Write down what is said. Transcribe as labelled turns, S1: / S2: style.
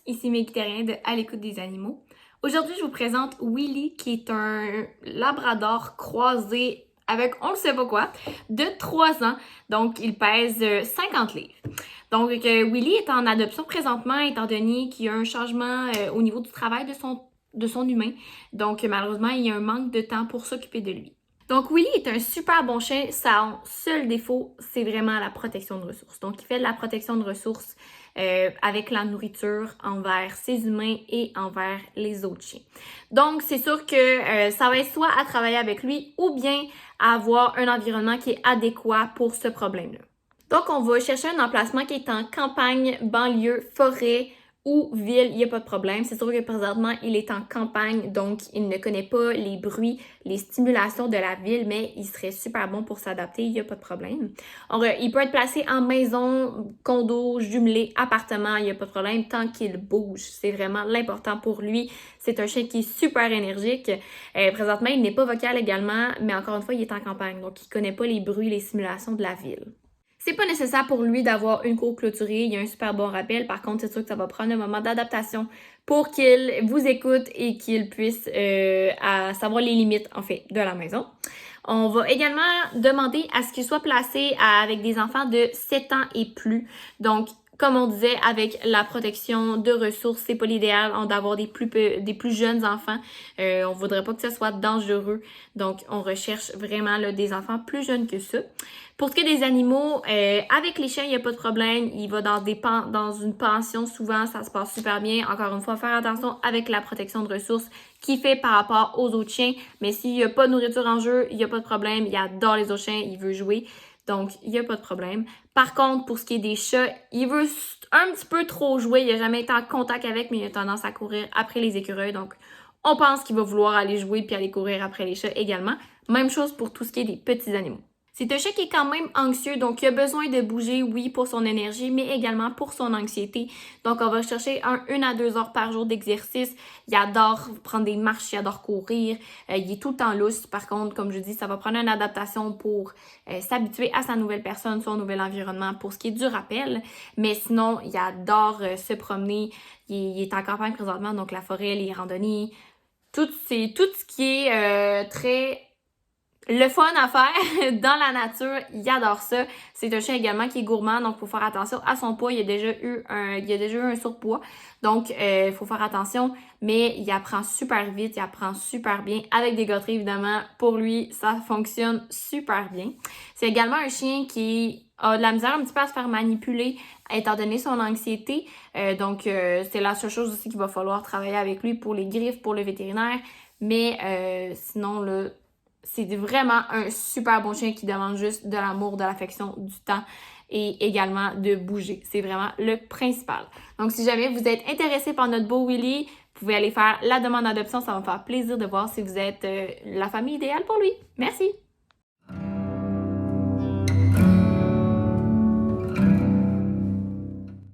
S1: ici Meggy Thérien de À l'écoute des animaux. Aujourd'hui, je vous présente Willy, qui est un labrador croisé avec on ne sait pas quoi, de 3 ans. Donc, il pèse 50 livres. Donc, Willy est en adoption présentement, étant donné qu'il y a un changement au niveau du travail de son humain. Donc, malheureusement, il y a un manque de temps pour s'occuper de lui. Donc, Willy est un super bon chien. Son seul défaut, c'est vraiment la protection de ressources. Donc, il fait de la protection de ressources avec la nourriture envers ses humains et envers les autres chiens. Donc, c'est sûr que ça va être soit à travailler avec lui ou bien à avoir un environnement qui est adéquat pour ce problème-là. Donc, on va chercher un emplacement qui est en campagne, banlieue, forêt ou ville, il n'y a pas de problème. C'est sûr que présentement, il est en campagne, donc il ne connaît pas les bruits, les stimulations de la ville, mais il serait super bon pour s'adapter, il n'y a pas de problème. Il peut être placé en maison, condo, jumelé, appartement, il n'y a pas de problème, tant qu'il bouge. C'est vraiment l'important pour lui. C'est un chien qui est super énergique. Présentement, il n'est pas vocal également, mais encore une fois, il est en campagne, donc il ne connaît pas les bruits, les stimulations de la ville. C'est pas nécessaire pour lui d'avoir une cour clôturée, il y a un super bon rappel. Par contre, c'est sûr que ça va prendre un moment d'adaptation pour qu'il vous écoute et qu'il puisse savoir les limites, en fait, de la maison. On va également demander à ce qu'il soit placé avec des enfants de 7 ans et plus. Donc, comme on disait, avec la protection de ressources, c'est pas l'idéal d'avoir des plus jeunes enfants. On voudrait pas que ce soit dangereux. Donc, on recherche vraiment là, des enfants plus jeunes que ça. Pour ce qui est des animaux, avec les chiens, il n'y a pas de problème. Il va dans une pension, souvent, ça se passe super bien. Encore une fois, faire attention avec la protection de ressources qu'il fait par rapport aux autres chiens. Mais s'il n'y a pas de nourriture en jeu, il n'y a pas de problème. Il adore les autres chiens, il veut jouer. Donc, il n'y a pas de problème. Par contre, pour ce qui est des chats, il veut un petit peu trop jouer. Il n'a jamais été en contact avec, mais il a tendance à courir après les écureuils. Donc, on pense qu'il va vouloir aller jouer puis aller courir après les chats également. Même chose pour tout ce qui est des petits animaux. C'est un chat qui est quand même anxieux, donc il a besoin de bouger, oui, pour son énergie, mais également pour son anxiété. Donc, on va chercher 1 à 2 heures par jour d'exercice. Il adore prendre des marches, il adore courir. Il est tout le temps lousse. Par contre, comme je dis, ça va prendre une adaptation pour s'habituer à sa nouvelle personne, son nouvel environnement pour ce qui est du rappel. Mais sinon, il adore se promener. Il est en campagne présentement, donc la forêt, les randonnées, tout ce qui est très... le fun à faire dans la nature, il adore ça. C'est un chien également qui est gourmand, donc il faut faire attention à son poids. Il a déjà eu un surpoids, donc il faut faire attention. Mais il apprend super vite, il apprend super bien. Avec des gâteries, évidemment, pour lui, ça fonctionne super bien. C'est également un chien qui a de la misère un petit peu à se faire manipuler, étant donné son anxiété. Donc, c'est la seule chose aussi qu'il va falloir travailler avec lui pour les griffes, pour le vétérinaire. Mais sinon, là, c'est vraiment un super bon chien qui demande juste de l'amour, de l'affection, du temps et également de bouger. C'est vraiment le principal. Donc, si jamais vous êtes intéressé par notre beau Willy, vous pouvez aller faire la demande d'adoption. Ça va me faire plaisir de voir si vous êtes la famille idéale pour lui. Merci!